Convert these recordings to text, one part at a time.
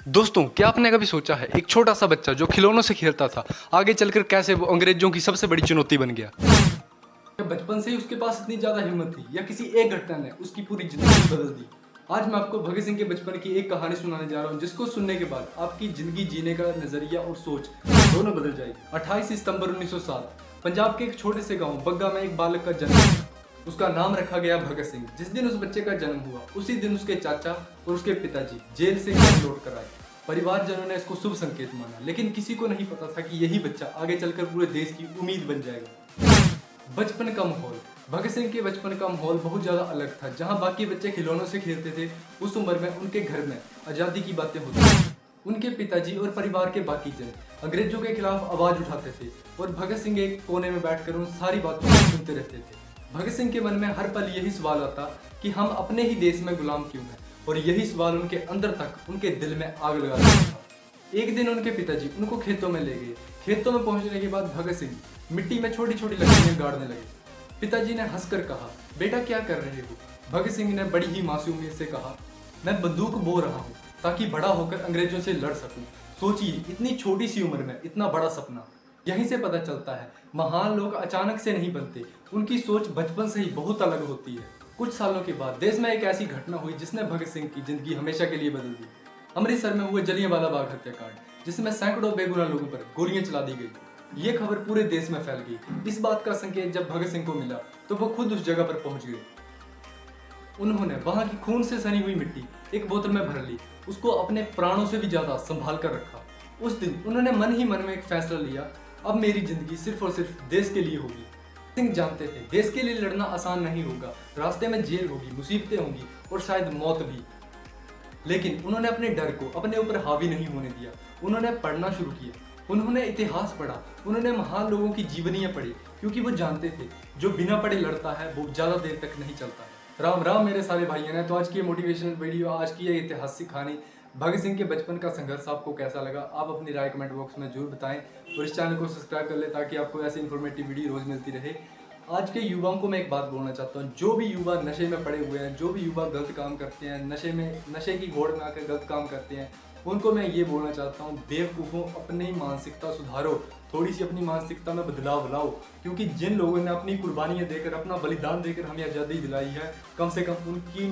दोस्तों, क्या आपने कभी सोचा है एक छोटा सा बच्चा जो खिलौनों से खेलता था, आगे चलकर कैसे वो अंग्रेजों की सबसे बड़ी चुनौती बन गया। बचपन से ही उसके पास इतनी ज्यादा हिम्मत थी या किसी एक घटना ने उसकी पूरी जिंदगी बदल दी। आज मैं आपको भगत सिंह के बचपन की एक कहानी सुनाने जा रहा हूँ जिसको सुनने के बाद आपकी जिंदगी जीने का नजरिया और सोच दोनों बदल जाएगी। 28 सितंबर 1907 पंजाब के एक छोटे से गांव बग्गा में एक बालक का जन्म हुआ। उसका नाम रखा गया भगत सिंह। जिस दिन उस बच्चे का जन्म हुआ उसी दिन उसके चाचा और उसके पिताजी जेल से घर लौट कर आए। परिवारजनों ने इसको शुभ संकेत माना, लेकिन किसी को नहीं पता था कि यही बच्चा आगे चलकर पूरे देश की उम्मीद बन जाएगा। बचपन का माहौल। भगत सिंह के बचपन का माहौल बहुत ज्यादा अलग था। जहां बाकी बच्चे खिलौनों से खेलते थे, उस उम्र में उनके घर में आजादी की बातें होती थी। उनके पिताजी और परिवार के बाकी जन अंग्रेजों के खिलाफ आवाज उठाते थे और भगत सिंह एक कोने में बैठकर उन सारी बातों को सुनते रहते थे। भगत सिंह के मन में हर पल यही सवाल आता कि हम अपने ही देश में गुलाम क्यों हैं, और यही सवाल उनके अंदर तक उनके दिल में आग लगा देता था। एक दिन उनके पिताजी उनको खेतों में ले गए। खेतों में पहुंचने के बाद भगत सिंह मिट्टी में छोटी छोटी लकड़ियां गाड़ने लगे। पिताजी ने हंसकर कहा, बेटा क्या कर रहे हो? भगत सिंह ने बड़ी ही मासूमियत से कहा, मैं बंदूक बो रहा हूँ ताकि बड़ा होकर अंग्रेजों से लड़ सकूं। सोचिए, इतनी छोटी सी उम्र में इतना बड़ा सपना। यहीं से पता चलता है महान लोग अचानक से नहीं बनते, उनकी सोच बचपन से ही बहुत अलग होती है। कुछ सालों के बाद देश में एक ऐसी घटना हुई जिसने भगत सिंह की जिंदगी हमेशा के लिए बदल दी। अमृतसर में हुए जलियांवाला बाग हत्याकांड, जिसमें सैकड़ों बेगुनाह लोगों पर गोलियां चला दी गई। ये खबर पूरे देश में फैल गई। इस बात का संकेत जब भगत सिंह को मिला तो वो खुद उस जगह पर पहुंच गए। उन्होंने वहां की खून से सनी हुई मिट्टी एक बोतल में भर ली, उसको अपने प्राणों से भी ज्यादा संभाल कर रखा। उस दिन उन्होंने मन ही मन में एक फैसला लिया, अब मेरी जिंदगी सिर्फ और सिर्फ देश के लिए होगी। सिंह जानते थे देश के लिए लड़ना आसान नहीं होगा, रास्ते में जेल होगी, मुसीबतें होंगी और शायद मौत भी। लेकिन उन्होंने अपने डर को अपने ऊपर हावी नहीं होने दिया। उन्होंने पढ़ना शुरू किया, उन्होंने इतिहास पढ़ा, उन्होंने महान लोगों की जीवनियां पढ़ी, क्योंकि वो जानते थे जो बिना पढ़े लड़ता है वो ज्यादा देर तक नहीं चलता है। राम राम मेरे सारे भाइयों ने। तो आज की ये मोटिवेशनल वीडियो, आज की ये ऐतिहासिक कहानी भगत सिंह के बचपन का संघर्ष आपको कैसा लगा, आप अपनी राय कमेंट बॉक्स में जरूर बताएं और इस चैनल को सब्सक्राइब कर ले ताकि आपको ऐसी इन्फॉर्मेटिव वीडियो रोज मिलती रहे। आज के युवाओं को मैं एक बात बोलना चाहता हूँ, जो भी युवा नशे में पड़े हुए हैं, जो भी युवा गलत काम करते हैं, नशे की घोड़ में आकर गलत काम करते हैं, उनको मैं ये बोलना चाहता हूँ, बेवकूफ़ों अपनी मानसिकता सुधारो, थोड़ी सी अपनी मानसिकता में बदलाव लाओ। क्योंकि जिन लोगों ने अपनी कुर्बानियाँ देकर, अपना बलिदान देकर हमें आज़ादी दिलाई है, कम से कम उनकी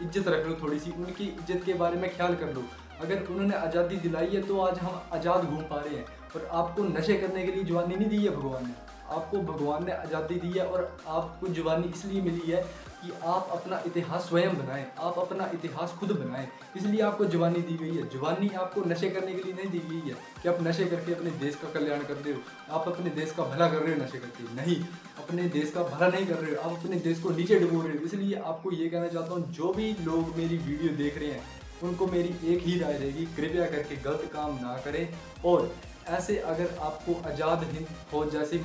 इज्जत रख लो, थोड़ी सी उनकी इज्जत के बारे में ख्याल कर लो। अगर उन्होंने आज़ादी दिलाई है तो आज हम आज़ाद घूम पा रहे हैं। और आपको नशे करने के लिए जवानी नहीं दी है भगवान ने, आपको भगवान ने आज़ादी दी है और आपको जवानी इसलिए मिली है कि आप अपना इतिहास स्वयं बनाएं, आप अपना इतिहास खुद बनाएं। इसलिए आपको जवानी दी गई है। जवानी आपको नशे करने के लिए नहीं दी गई है कि आप नशे करके अपने देश का कल्याण कर रहे हो, आप अपने देश का भला कर रहे हो नशे करके। नहीं, अपने देश का भला नहीं कर रहे हो, आप अपने देश को नीचे डुबो रहे हो। इसलिए आपको ये कहना चाहता हूँ, जो भी लोग मेरी वीडियो देख रहे हैं उनको मेरी एक ही राय रहेगी, कृपया करके गलत काम ना करें। और ऐसे अगर आपको आज़ाद हिंद फौज जैसे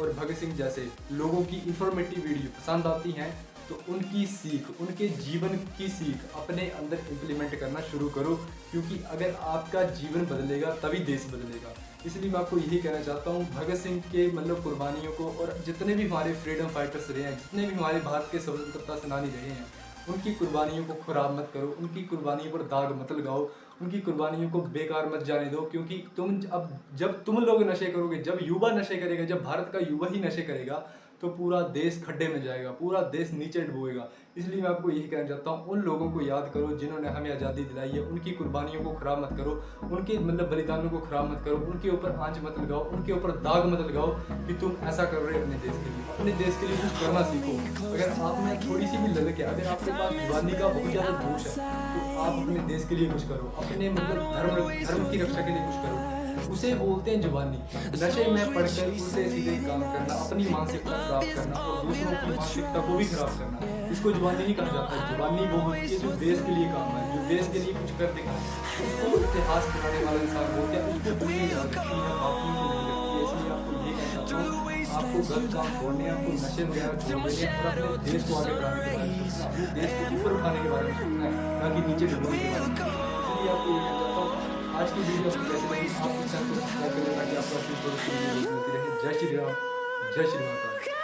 और भगत सिंह जैसे लोगों की इंफॉर्मेटिव वीडियो पसंद आती हैं तो उनकी सीख, उनके जीवन की सीख अपने अंदर इम्प्लीमेंट करना शुरू करो। क्योंकि अगर आपका जीवन बदलेगा तभी देश बदलेगा। इसलिए मैं आपको यही कहना चाहता हूँ, भगत सिंह के कुर्बानियों को, और जितने भी हमारे फ्रीडम फाइटर्स रहे हैं, जितने भी हमारे भारत के स्वतंत्रता सेनानी रहे हैं, उनकी कुर्बानियों को खराब मत करो, उनकी कुर्बानियों पर दाग मत लगाओ, उनकी कुर्बानियों को बेकार मत जाने दो। क्योंकि जब तुम लोग नशे करोगे, जब युवा नशे करेगा, जब भारत का युवा ही नशे करेगा तो पूरा देश खड्डे में जाएगा, पूरा देश नीचे डूबेगा। इसलिए मैं आपको यही कहना चाहता हूँ, उन लोगों को याद करो जिन्होंने हमें आज़ादी दिलाई है, उनकी कुर्बानियों को खराब मत करो, उनके बलिदानों को खराब मत करो, उनके ऊपर आंच मत लगाओ, उनके ऊपर दाग मत लगाओ कि तुम ऐसा कर रहे हो अपने देश के लिए। अपने देश के लिए कुछ करना सीखो। अगर आप में थोड़ी सी भी ललक है, अगर आपके पास जवानी का बहुत ज़्यादा जोश है, तो आप अपने देश के लिए कुछ करो, अपने धर्म की रक्षा के लिए कुछ करो। उसे बोलते हैं जवानी। नशे में पढ़कर उल्टे सीधे काम करना, अपनी मानसिकता खराब करना और दूसरों की मानसिकता को भी खराब करना, इसको जवानी नहीं कहा जाता है। जवानी वो होती है जो देश के लिए काम है, जो देश के लिए कुछ कर दिखाए, उसको इतिहास बनाने वाला इंसान बोलते हैं। उसको दुनिया याद रखती है, बाकियों को नहीं रखती है। इसलिए आपको ये कहना चाहता हूँ, आपको गलत काम छोड़ने, आपको नशे वगैरह छोड़ने और अपने देश को आगे बढ़ाने के बारे में सोचना, अपने देश को ऊपर उठाने के बारे में सोचना है, ना कि नीचे डुबोने के बारे में। इसलिए आपको ये कहना चाहता हूँ, आज की वीडियो आपको कैसे लगी, आप इस चैनल को सब्सक्राइब कर लेना कि आपको ऐसी वीडियो मिलती रहे। जय श्री राम, जय श्री माता।